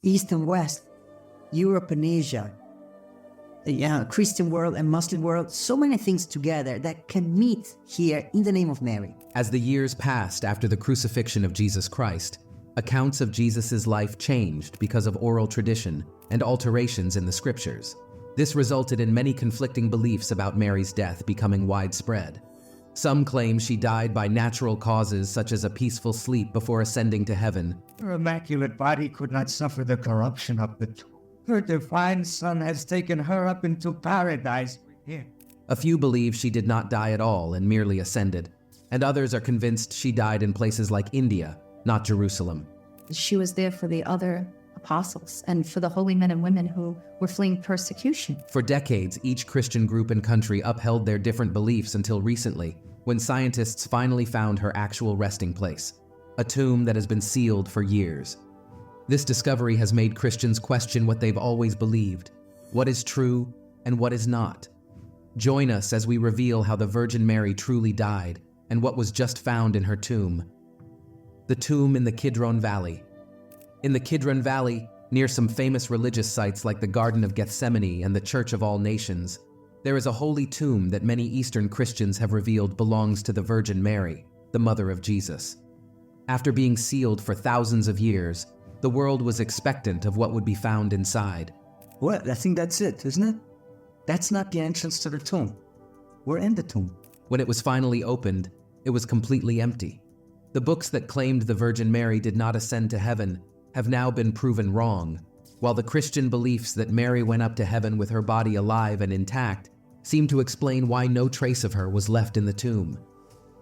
East and West, Europe and Asia, Christian world and Muslim world, so many things together that can meet here in the name of Mary. As the years passed after the crucifixion of Jesus Christ, accounts of Jesus' life changed because of oral tradition and alterations in the scriptures. This resulted in many conflicting beliefs about Mary's death becoming widespread. Some claim she died by natural causes such as a peaceful sleep before ascending to heaven. Her immaculate body could not suffer the corruption of the tomb. Her divine Son has taken her up into paradise with him. A few believe she did not die at all and merely ascended, and others are convinced she died in places like India, not Jerusalem. She was there for the other apostles and for the holy men and women who were fleeing persecution. For decades, each Christian group and country upheld their different beliefs until recently, when scientists finally found her actual resting place, a tomb that has been sealed for years. This discovery has made Christians question what they've always believed, what is true and what is not. Join us as we reveal how the Virgin Mary truly died and what was just found in her tomb. The tomb in the Kidron Valley. In the Kidron Valley, near some famous religious sites like the Garden of Gethsemane and the Church of All Nations, there is a holy tomb that many Eastern Christians have revealed belongs to the Virgin Mary, the mother of Jesus. After being sealed for thousands of years, the world was expectant of what would be found inside. Well, I think that's it, isn't it? That's not the entrance to the tomb. We're in the tomb. When it was finally opened, it was completely empty. The books that claimed the Virgin Mary did not ascend to heaven have now been proven wrong, while the Christian beliefs that Mary went up to heaven with her body alive and intact seem to explain why no trace of her was left in the tomb.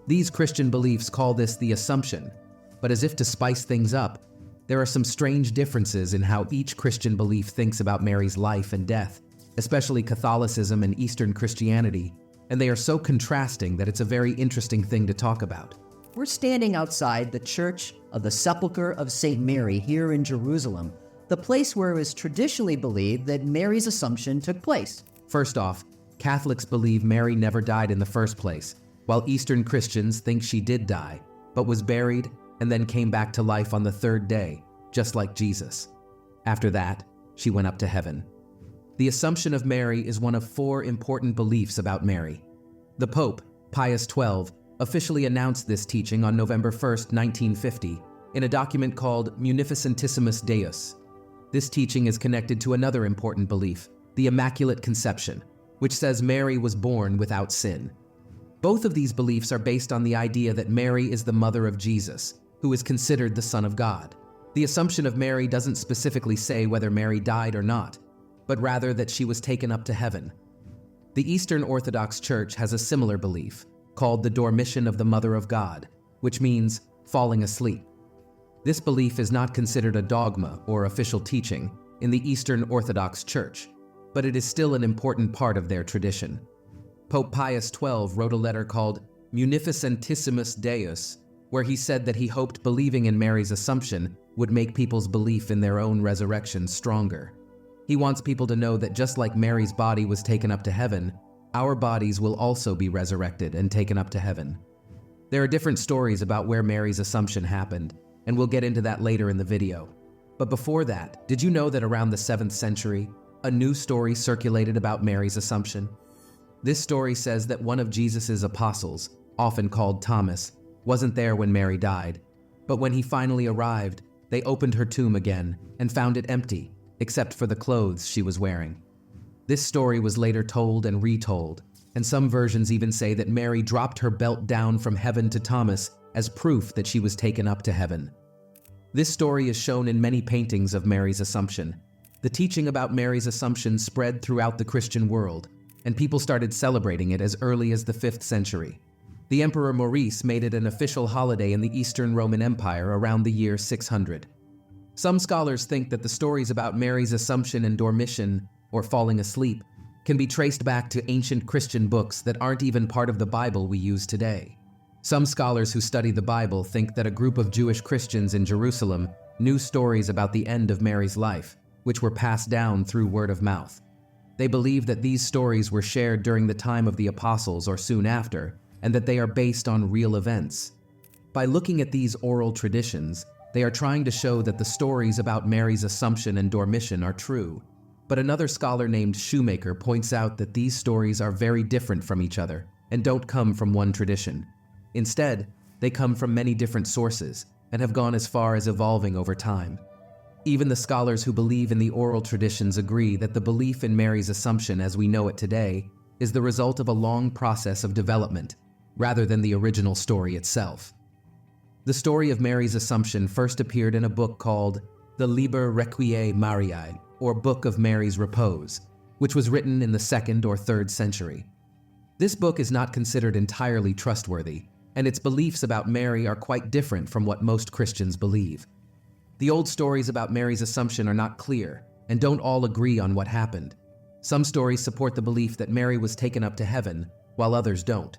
These Christian beliefs call this the Assumption, but as if to spice things up, there are some strange differences in how each Christian belief thinks about Mary's life and death, especially Catholicism and Eastern Christianity, and they are so contrasting that it's a very interesting thing to talk about. We're standing outside the Church of the Sepulchre of St. Mary here in Jerusalem, the place where it is traditionally believed that Mary's Assumption took place. First off, Catholics believe Mary never died in the first place, while Eastern Christians think she did die, but was buried and then came back to life on the third day, just like Jesus. After that, she went up to heaven. The Assumption of Mary is one of 4 important beliefs about Mary. The Pope, Pius XII, officially announced this teaching on November 1, 1950, in a document called Munificentissimus Deus. This teaching is connected to another important belief, the Immaculate Conception, which says Mary was born without sin. Both of these beliefs are based on the idea that Mary is the mother of Jesus, who is considered the Son of God. The Assumption of Mary doesn't specifically say whether Mary died or not, but rather that she was taken up to heaven. The Eastern Orthodox Church has a similar belief, called the Dormition of the Mother of God, which means falling asleep. This belief is not considered a dogma or official teaching in the Eastern Orthodox Church, but it is still an important part of their tradition. Pope Pius XII wrote a letter called Munificentissimus Deus, where he said that he hoped believing in Mary's Assumption would make people's belief in their own resurrection stronger. He wants people to know that just like Mary's body was taken up to heaven, our bodies will also be resurrected and taken up to heaven. There are different stories about where Mary's Assumption happened, and we'll get into that later in the video. But before that, did you know that around the 7th century, a new story circulated about Mary's Assumption? This story says that one of Jesus' apostles, often called Thomas, wasn't there when Mary died, but when he finally arrived, they opened her tomb again and found it empty, except for the clothes she was wearing. This story was later told and retold, and some versions even say that Mary dropped her belt down from heaven to Thomas as proof that she was taken up to heaven. This story is shown in many paintings of Mary's Assumption. The teaching about Mary's Assumption spread throughout the Christian world, and people started celebrating it as early as the 5th century. The Emperor Maurice made it an official holiday in the Eastern Roman Empire around the year 600. Some scholars think that the stories about Mary's Assumption and Dormition, or falling asleep, can be traced back to ancient Christian books that aren't even part of the Bible we use today. Some scholars who study the Bible think that a group of Jewish Christians in Jerusalem knew stories about the end of Mary's life, which were passed down through word of mouth. They believe that these stories were shared during the time of the apostles or soon after, and that they are based on real events. By looking at these oral traditions, They are trying to show that the stories about Mary's Assumption and Dormition are true. But another scholar named Shoemaker points out that these stories are very different from each other and don't come from one tradition. Instead, they come from many different sources and have gone as far as evolving over time. Even the scholars who believe in the oral traditions agree that the belief in Mary's Assumption as we know it today is the result of a long process of development, rather than the original story itself. The story of Mary's Assumption first appeared in a book called the Liber Requiae Mariae, or Book of Mary's Repose, which was written in the 2nd or 3rd century. This book is not considered entirely trustworthy, and its beliefs about Mary are quite different from what most Christians believe. The old stories about Mary's Assumption are not clear and don't all agree on what happened. Some stories support the belief that Mary was taken up to heaven, while others don't.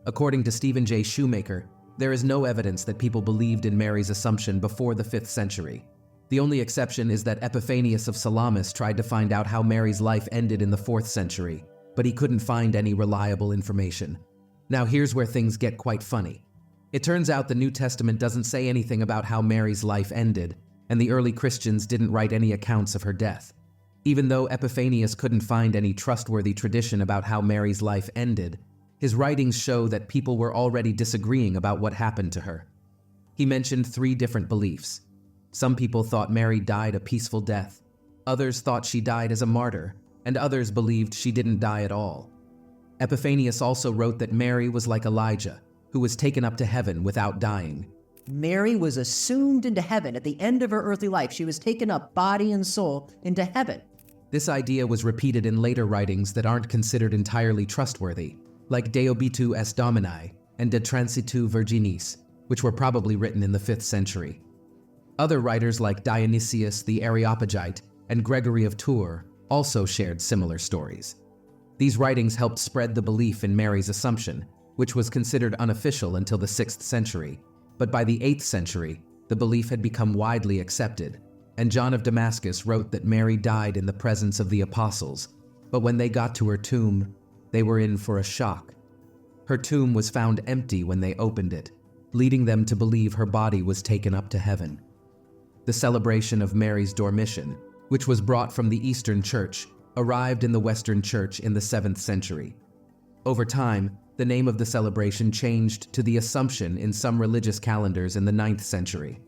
According to Stephen J. Shoemaker, there is no evidence that people believed in Mary's Assumption before the 5th century. The only exception is that Epiphanius of Salamis tried to find out how Mary's life ended in the 4th century, but he couldn't find any reliable information. Now here's where things get quite funny. It turns out the New Testament doesn't say anything about how Mary's life ended, and the early Christians didn't write any accounts of her death. Even though Epiphanius couldn't find any trustworthy tradition about how Mary's life ended, his writings show that people were already disagreeing about what happened to her. He mentioned 3 different beliefs. Some people thought Mary died a peaceful death, others thought she died as a martyr, and others believed she didn't die at all. Epiphanius also wrote that Mary was like Elijah, who was taken up to heaven without dying. Mary was assumed into heaven at the end of her earthly life. She was taken up body and soul into heaven. This idea was repeated in later writings that aren't considered entirely trustworthy, like De Obitu est Domini and De Transitu Virginis, which were probably written in the 5th century. Other writers like Dionysius the Areopagite and Gregory of Tours also shared similar stories. These writings helped spread the belief in Mary's Assumption, which was considered unofficial until the 6th century, but by the 8th century, the belief had become widely accepted, and John of Damascus wrote that Mary died in the presence of the apostles, but when they got to her tomb, they were in for a shock. Her tomb was found empty when they opened it, leading them to believe her body was taken up to heaven. The celebration of Mary's Dormition, which was brought from the Eastern Church, arrived in the Western Church in the 7th century. Over time, the name of the celebration changed to the Assumption in some religious calendars in the 9th century.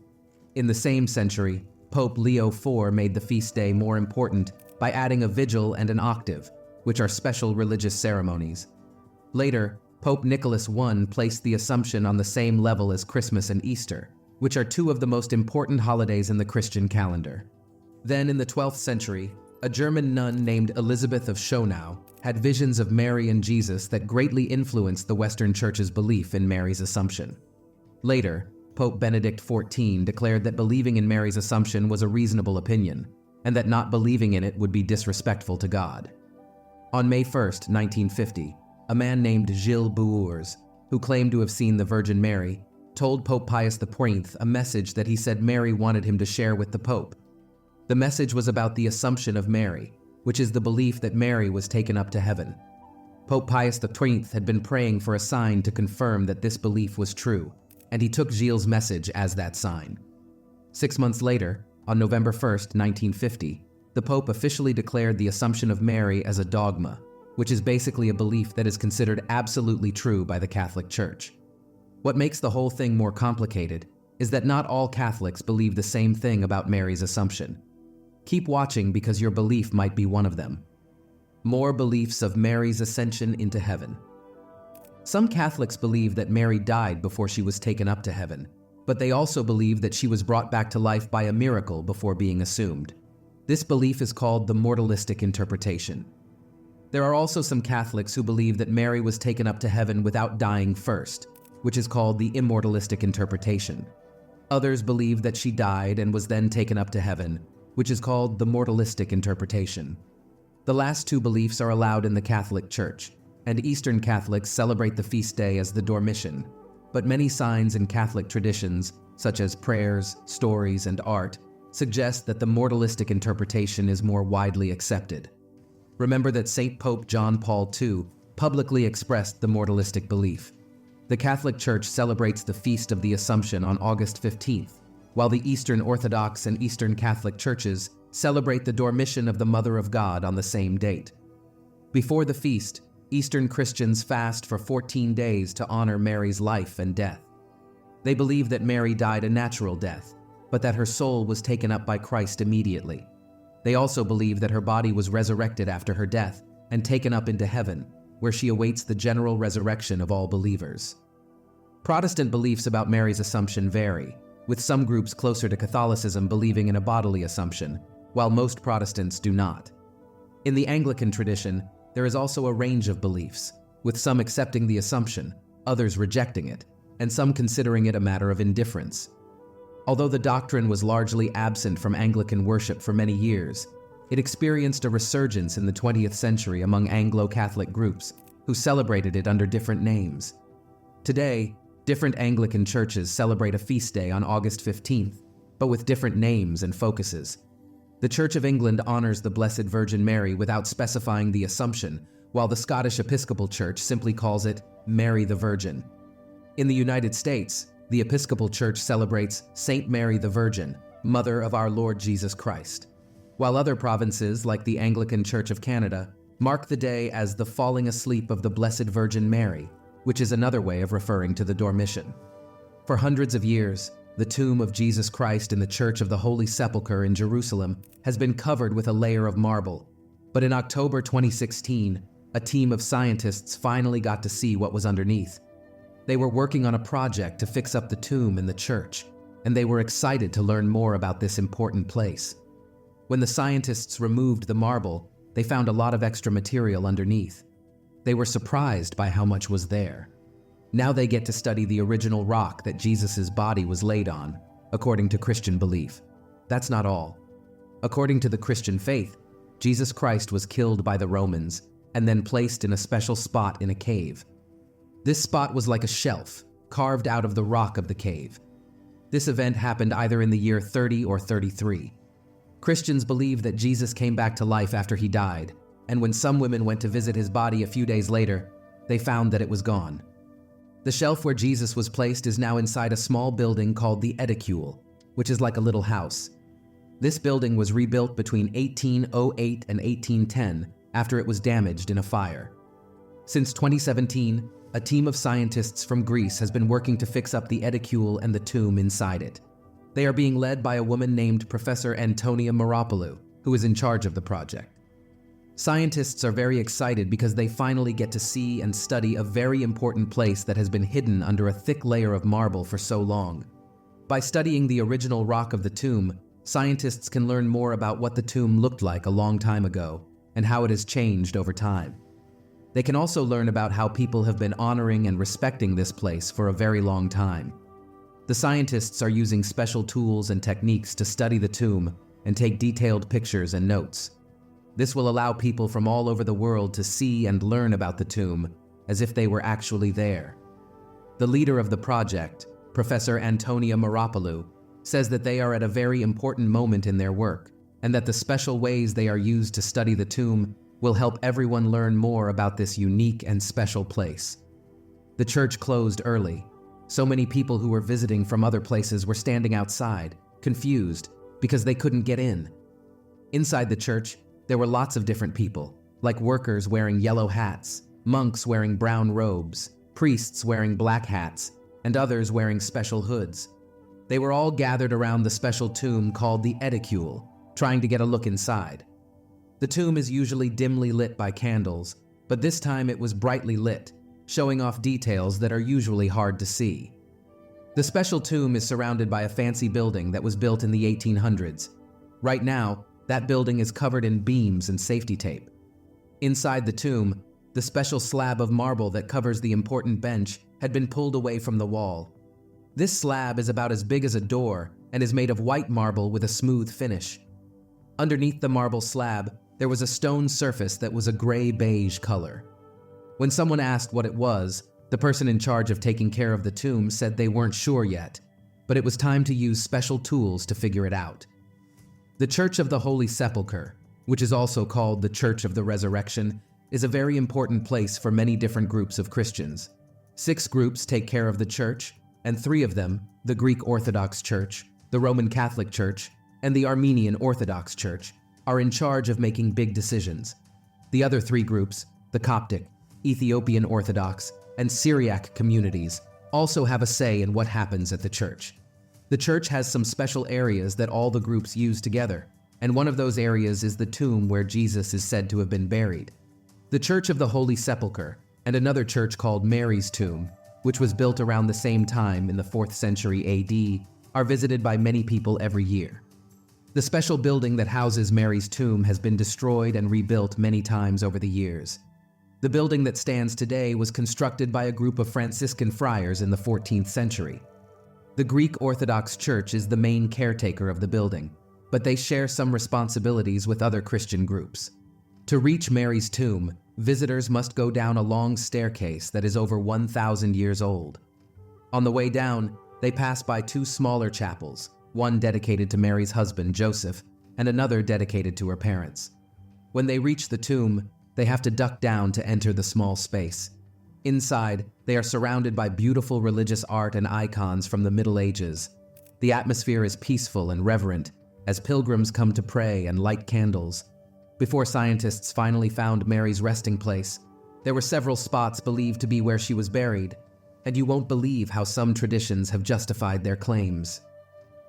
In the same century, Pope Leo IV made the feast day more important by adding a vigil and an octave, which are special religious ceremonies. Later, Pope Nicholas I placed the Assumption on the same level as Christmas and Easter, which are 2 of the most important holidays in the Christian calendar. Then in the 12th century, a German nun named Elizabeth of Schonau had visions of Mary and Jesus that greatly influenced the Western Church's belief in Mary's Assumption. Later, Pope Benedict XIV declared that believing in Mary's Assumption was a reasonable opinion, and that not believing in it would be disrespectful to God. On May 1, 1950, a man named Gilles Bours, who claimed to have seen the Virgin Mary, told Pope Pius XII a message that he said Mary wanted him to share with the Pope. The message was about the Assumption of Mary, which is the belief that Mary was taken up to heaven. Pope Pius XII had been praying for a sign to confirm that this belief was true, and he took Gilles' message as that sign. 6 months later, on November 1, 1950, the Pope officially declared the Assumption of Mary as a dogma, which is basically a belief that is considered absolutely true by the Catholic Church. What makes the whole thing more complicated is that not all Catholics believe the same thing about Mary's Assumption. Keep watching because your belief might be one of them. More beliefs of Mary's ascension into heaven. Some Catholics believe that Mary died before she was taken up to heaven, but they also believe that she was brought back to life by a miracle before being assumed. This belief is called the moralistic interpretation. There are also some Catholics who believe that Mary was taken up to heaven without dying first, which is called the immortalistic interpretation. Others believe that she died and was then taken up to heaven, which is called the mortalistic interpretation. The last 2 beliefs are allowed in the Catholic Church, and Eastern Catholics celebrate the feast day as the Dormition, but many signs in Catholic traditions, such as prayers, stories, and art, suggest that the mortalistic interpretation is more widely accepted. Remember that St. Pope John Paul II publicly expressed the mortalistic belief. The Catholic Church celebrates the Feast of the Assumption on August 15th, while the Eastern Orthodox and Eastern Catholic churches celebrate the Dormition of the Mother of God on the same date. Before the feast, Eastern Christians fast for 14 days to honor Mary's life and death. They believe that Mary died a natural death, but that her soul was taken up by Christ immediately. They also believe that her body was resurrected after her death and taken up into heaven, where she awaits the general resurrection of all believers. Protestant beliefs about Mary's Assumption vary, with some groups closer to Catholicism believing in a bodily Assumption, while most Protestants do not. In the Anglican tradition, there is also a range of beliefs, with some accepting the Assumption, others rejecting it, and some considering it a matter of indifference. Although the doctrine was largely absent from Anglican worship for many years, it experienced a resurgence in the 20th century among Anglo-Catholic groups who celebrated it under different names. Today, different Anglican churches celebrate a feast day on August 15th, but with different names and focuses. The Church of England honors the Blessed Virgin Mary without specifying the Assumption, while the Scottish Episcopal Church simply calls it Mary the Virgin. In the United States, the Episcopal Church celebrates Saint Mary the Virgin, Mother of our Lord Jesus Christ, while other provinces, like the Anglican Church of Canada, mark the day as the falling asleep of the Blessed Virgin Mary, which is another way of referring to the Dormition. For hundreds of years, the tomb of Jesus Christ in the Church of the Holy Sepulchre in Jerusalem has been covered with a layer of marble. But in October 2016, a team of scientists finally got to see what was underneath. They were working on a project to fix up the tomb in the church, and they were excited to learn more about this important place. When the scientists removed the marble, they found a lot of extra material underneath. They were surprised by how much was there. Now they get to study the original rock that Jesus' body was laid on, according to Christian belief. That's not all. According to the Christian faith, Jesus Christ was killed by the Romans and then placed in a special spot in a cave. This spot was like a shelf, carved out of the rock of the cave. This event happened either in the year 30 or 33. Christians believe that Jesus came back to life after he died, and when some women went to visit his body a few days later, they found that it was gone. The shelf where Jesus was placed is now inside a small building called the Edicule, which is like a little house. This building was rebuilt between 1808 and 1810 after it was damaged in a fire. Since 2017, a team of scientists from Greece has been working to fix up the Edicule and the tomb inside it. They are being led by a woman named Professor Antonia Maropoulou, who is in charge of the project. Scientists are very excited because they finally get to see and study a very important place that has been hidden under a thick layer of marble for so long. By studying the original rock of the tomb, scientists can learn more about what the tomb looked like a long time ago and how it has changed over time. They can also learn about how people have been honoring and respecting this place for a very long time. The scientists are using special tools and techniques to study the tomb and take detailed pictures and notes. This will allow people from all over the world to see and learn about the tomb as if they were actually there. The leader of the project, Professor Antonia Maropoulou, says that they are at a very important moment in their work and that the special ways they are used to study the tomb will help everyone learn more about this unique and special place. The church closed early. So many people who were visiting from other places were standing outside, confused, because they couldn't get in. Inside the church, there were lots of different people, like workers wearing yellow hats, monks wearing brown robes, priests wearing black hats, and others wearing special hoods. They were all gathered around the special tomb called the Edicule, trying to get a look inside. The tomb is usually dimly lit by candles, but this time it was brightly lit, showing off details that are usually hard to see. The special tomb is surrounded by a fancy building that was built in the 1800s. Right now, that building is covered in beams and safety tape. Inside the tomb, the special slab of marble that covers the important bench had been pulled away from the wall. This slab is about as big as a door and is made of white marble with a smooth finish. Underneath the marble slab, there was a stone surface that was a gray-beige color. When someone asked what it was, the person in charge of taking care of the tomb said they weren't sure yet, but it was time to use special tools to figure it out. The Church of the Holy Sepulchre, which is also called the Church of the Resurrection, is a very important place for many different groups of Christians. 6 groups take care of the church, and 3 of them, the Greek Orthodox Church, the Roman Catholic Church, and the Armenian Orthodox Church, are in charge of making big decisions. The other three groups, the Coptic, Ethiopian Orthodox, and Syriac communities, also have a say in what happens at the church. The church has some special areas that all the groups use together, and one of those areas is the tomb where Jesus is said to have been buried. The Church of the Holy Sepulchre, and another church called Mary's Tomb, which was built around the same time in the 4th century AD, are visited by many people every year. The special building that houses Mary's tomb has been destroyed and rebuilt many times over the years. The building that stands today was constructed by a group of Franciscan friars in the 14th century. The Greek Orthodox Church is the main caretaker of the building, but they share some responsibilities with other Christian groups. To reach Mary's tomb, visitors must go down a long staircase that is over 1,000 years old. On the way down, they pass by two smaller chapels, one dedicated to Mary's husband, Joseph, and another dedicated to her parents. When they reach the tomb, they have to duck down to enter the small space. Inside, they are surrounded by beautiful religious art and icons from the Middle Ages. The atmosphere is peaceful and reverent as pilgrims come to pray and light candles. Before scientists finally found Mary's resting place, there were several spots believed to be where she was buried, and you won't believe how some traditions have justified their claims.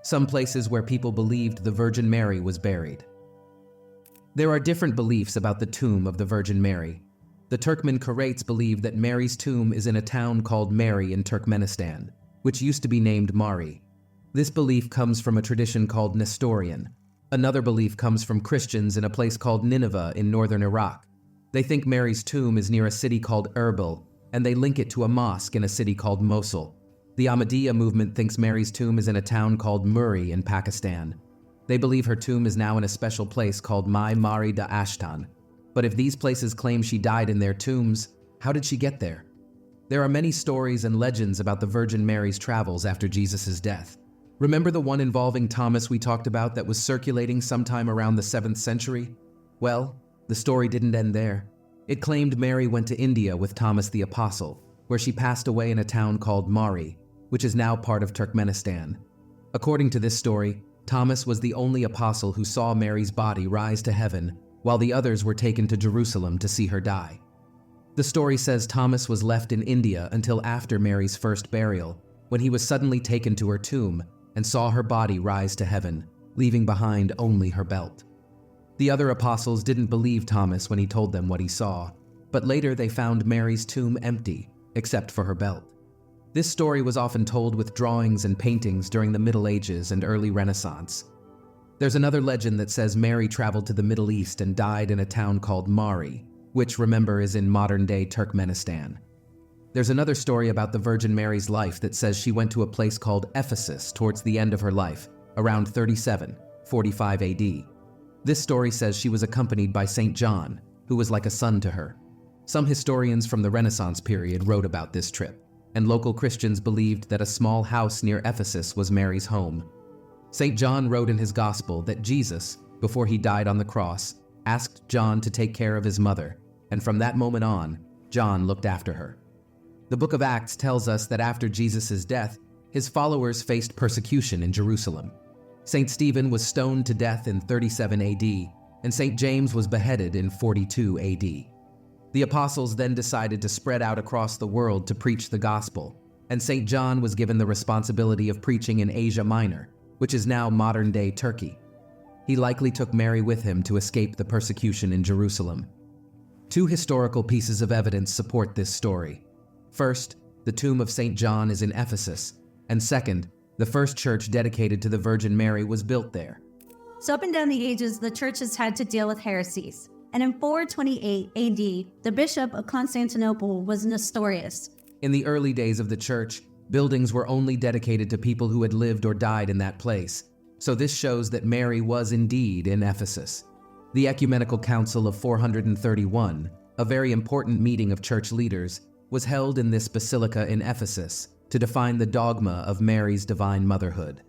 Some places where people believed the Virgin Mary was buried. There are different beliefs about the tomb of the Virgin Mary. The Turkmen Karaits believe that Mary's tomb is in a town called Mary in Turkmenistan, which used to be named Mari. This belief comes from a tradition called Nestorian. Another belief comes from Christians in a place called Nineveh in northern Iraq. They think Mary's tomb is near a city called Erbil, and they link it to a mosque in a city called Mosul. The Ahmadiyya movement thinks Mary's tomb is in a town called Muri in Pakistan. They believe her tomb is now in a special place called Mai Mari da Ashtan. But if these places claim she died in their tombs, how did she get there? There are many stories and legends about the Virgin Mary's travels after Jesus' death. Remember the one involving Thomas we talked about that was circulating sometime around the 7th century? Well, the story didn't end there. It claimed Mary went to India with Thomas the Apostle, where she passed away in a town called Mari, which is now part of Turkmenistan. According to this story, Thomas was the only apostle who saw Mary's body rise to heaven, while the others were taken to Jerusalem to see her die. The story says Thomas was left in India until after Mary's first burial, when he was suddenly taken to her tomb and saw her body rise to heaven, leaving behind only her belt. The other apostles didn't believe Thomas when he told them what he saw, but later they found Mary's tomb empty, except for her belt. This story was often told with drawings and paintings during the Middle Ages and early Renaissance. There's another legend that says Mary traveled to the Middle East and died in a town called Mari, which, remember, is in modern-day Turkmenistan. There's another story about the Virgin Mary's life that says she went to a place called Ephesus towards the end of her life, around 3745 AD. This story says she was accompanied by St. John, who was like a son to her. Some historians from the Renaissance period wrote about this trip, and local Christians believed that a small house near Ephesus was Mary's home. St. John wrote in his Gospel that Jesus, before he died on the cross, asked John to take care of his mother, and from that moment on, John looked after her. The book of Acts tells us that after Jesus' death, his followers faced persecution in Jerusalem. St. Stephen was stoned to death in 37 AD, and St. James was beheaded in 42 AD. The apostles then decided to spread out across the world to preach the gospel, and St. John was given the responsibility of preaching in Asia Minor, which is now modern-day Turkey. He likely took Mary with him to escape the persecution in Jerusalem. Two historical pieces of evidence support this story. First, the tomb of St. John is in Ephesus, and second, the first church dedicated to the Virgin Mary was built there. So up and down the ages, the church has had to deal with heresies. And in 428 AD, the bishop of Constantinople was Nestorius. In the early days of the church, buildings were only dedicated to people who had lived or died in that place, so this shows that Mary was indeed in Ephesus. The Ecumenical Council of 431, a very important meeting of church leaders, was held in this basilica in Ephesus to define the dogma of Mary's divine motherhood.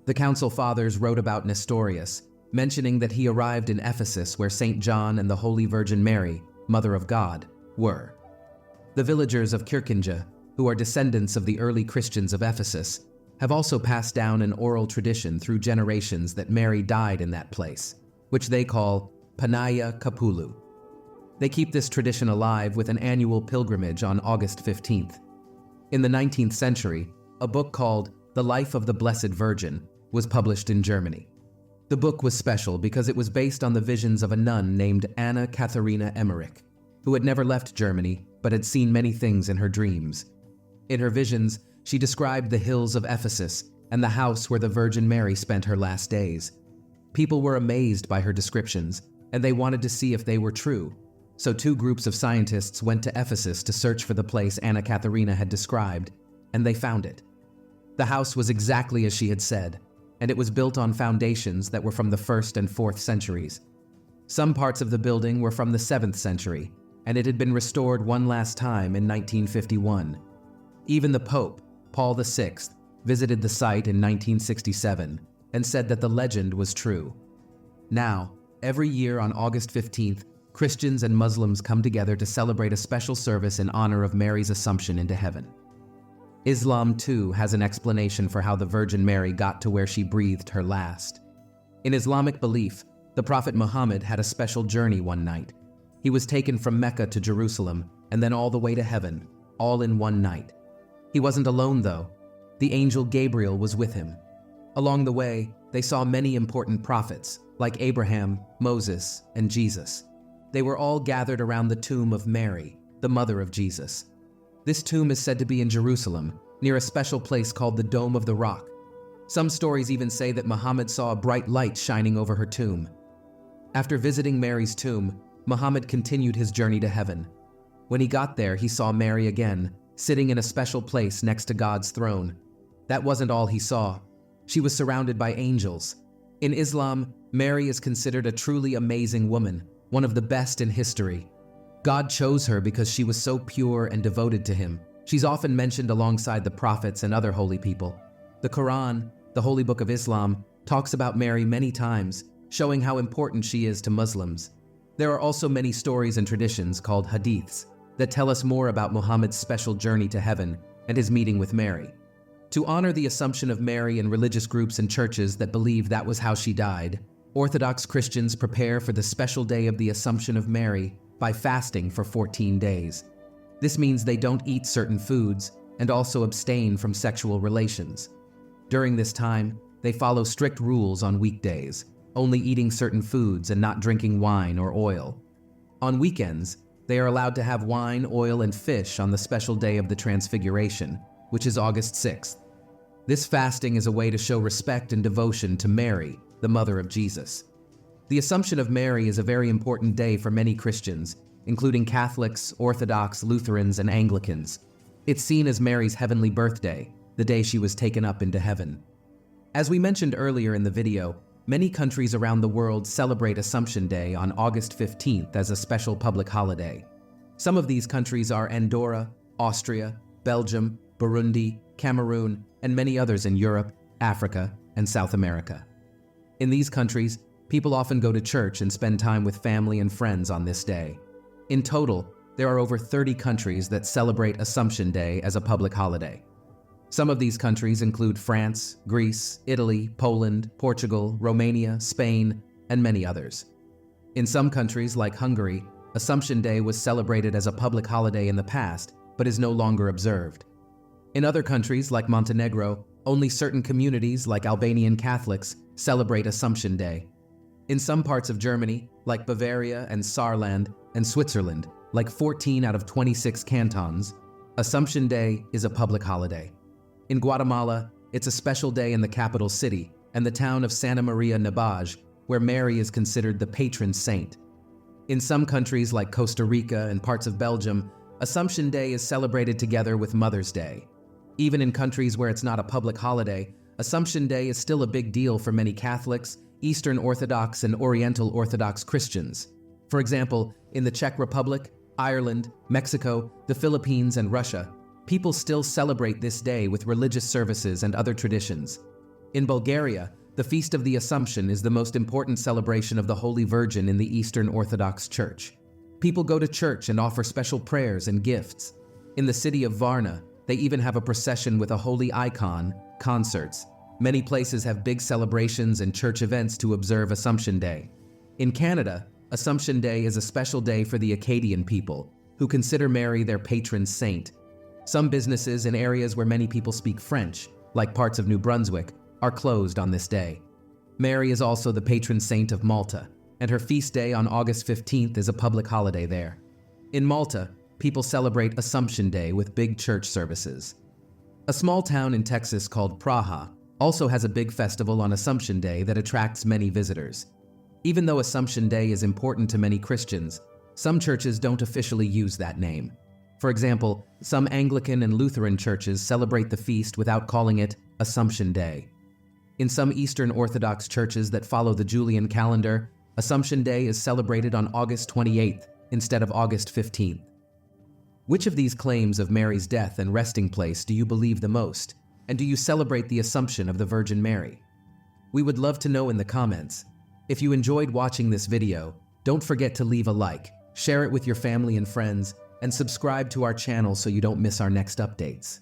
The Council Fathers wrote about Nestorius, mentioning that he arrived in Ephesus where St. John and the Holy Virgin Mary, Mother of God, were. The villagers of Kirkinja, who are descendants of the early Christians of Ephesus, have also passed down an oral tradition through generations that Mary died in that place, which they call Panaya Kapulu. They keep this tradition alive with an annual pilgrimage on August 15th. In the 19th century, a book called The Life of the Blessed Virgin was published in Germany. The book was special because it was based on the visions of a nun named Anna Katharina Emmerich, who had never left Germany but had seen many things in her dreams. In her visions, she described the hills of Ephesus and the house where the Virgin Mary spent her last days. People were amazed by her descriptions, and they wanted to see if they were true. So two groups of scientists went to Ephesus to search for the place Anna Katharina had described, and they found it. The house was exactly as she had said, and it was built on foundations that were from the 1st and 4th centuries. Some parts of the building were from the 7th century, and it had been restored one last time in 1951. Even the Pope, Paul VI, visited the site in 1967 and said that the legend was true. Now, every year on August 15th, Christians and Muslims come together to celebrate a special service in honor of Mary's Assumption into heaven. Islam, too, has an explanation for how the Virgin Mary got to where she breathed her last. In Islamic belief, the Prophet Muhammad had a special journey one night. He was taken from Mecca to Jerusalem and then all the way to heaven, all in one night. He wasn't alone, though. The angel Gabriel was with him. Along the way, they saw many important prophets, like Abraham, Moses, and Jesus. They were all gathered around the tomb of Mary, the mother of Jesus. This tomb is said to be in Jerusalem, near a special place called the Dome of the Rock. Some stories even say that Muhammad saw a bright light shining over her tomb. After visiting Mary's tomb, Muhammad continued his journey to heaven. When he got there, he saw Mary again, sitting in a special place next to God's throne. That wasn't all he saw. She was surrounded by angels. In Islam, Mary is considered a truly amazing woman, one of the best in history. God chose her because she was so pure and devoted to him. She's often mentioned alongside the prophets and other holy people. The Quran, the holy book of Islam, talks about Mary many times, showing how important she is to Muslims. There are also many stories and traditions called hadiths that tell us more about Muhammad's special journey to heaven and his meeting with Mary. To honor the Assumption of Mary in religious groups and churches that believe that was how she died, Orthodox Christians prepare for the special day of the Assumption of Mary by fasting for 14 days. This means they don't eat certain foods and also abstain from sexual relations. During this time, they follow strict rules on weekdays, only eating certain foods and not drinking wine or oil. On weekends, they are allowed to have wine, oil, and fish on the special day of the Transfiguration, which is August 6th. This fasting is a way to show respect and devotion to Mary, the mother of Jesus. The Assumption of Mary is a very important day for many Christians, including Catholics, Orthodox, Lutherans, and Anglicans. It's seen as Mary's heavenly birthday, the day she was taken up into heaven. As we mentioned earlier in the video, many countries around the world celebrate Assumption Day on August 15th as a special public holiday. Some of these countries are Andorra, Austria, Belgium, Burundi, Cameroon, and many others in Europe, Africa, and South America. In these countries, people often go to church and spend time with family and friends on this day. In total, there are over 30 countries that celebrate Assumption Day as a public holiday. Some of these countries include France, Greece, Italy, Poland, Portugal, Romania, Spain, and many others. In some countries, like Hungary, Assumption Day was celebrated as a public holiday in the past, but is no longer observed. In other countries, like Montenegro, only certain communities, like Albanian Catholics, celebrate Assumption Day. In some parts of Germany, like Bavaria and Saarland, and Switzerland, like 14 out of 26 cantons, Assumption Day is a public holiday. In Guatemala, it's a special day in the capital city and the town of Santa Maria Nabaj, where Mary is considered the patron saint. In some countries like Costa Rica and parts of Belgium, Assumption Day is celebrated together with Mother's Day. Even in countries where it's not a public holiday, Assumption Day is still a big deal for many Catholics, Eastern Orthodox, and Oriental Orthodox Christians. For example, in the Czech Republic, Ireland, Mexico, the Philippines, and Russia, people still celebrate this day with religious services and other traditions. In Bulgaria, the Feast of the Assumption is the most important celebration of the Holy Virgin in the Eastern Orthodox Church. People go to church and offer special prayers and gifts. In the city of Varna, They even have a procession with a holy icon, concerts. Many places have big celebrations and church events to observe Assumption Day. In Canada, Assumption Day is a special day for the Acadian people, who consider Mary their patron saint. Some businesses in areas where many people speak French, like parts of New Brunswick, are closed on this day. Mary is also the patron saint of Malta, and her feast day on August 15th is a public holiday there. In Malta, people celebrate Assumption Day with big church services. A small town in Texas called Praha also has a big festival on Assumption Day that attracts many visitors. Even though Assumption Day is important to many Christians, some churches don't officially use that name. For example, some Anglican and Lutheran churches celebrate the feast without calling it Assumption Day. In some Eastern Orthodox churches that follow the Julian calendar, Assumption Day is celebrated on August 28th instead of August 15th. Which of these claims of Mary's death and resting place do you believe the most? And do you celebrate the Assumption of the Virgin Mary? We would love to know in the comments. If you enjoyed watching this video, don't forget to leave a like, share it with your family and friends, and subscribe to our channel so you don't miss our next updates.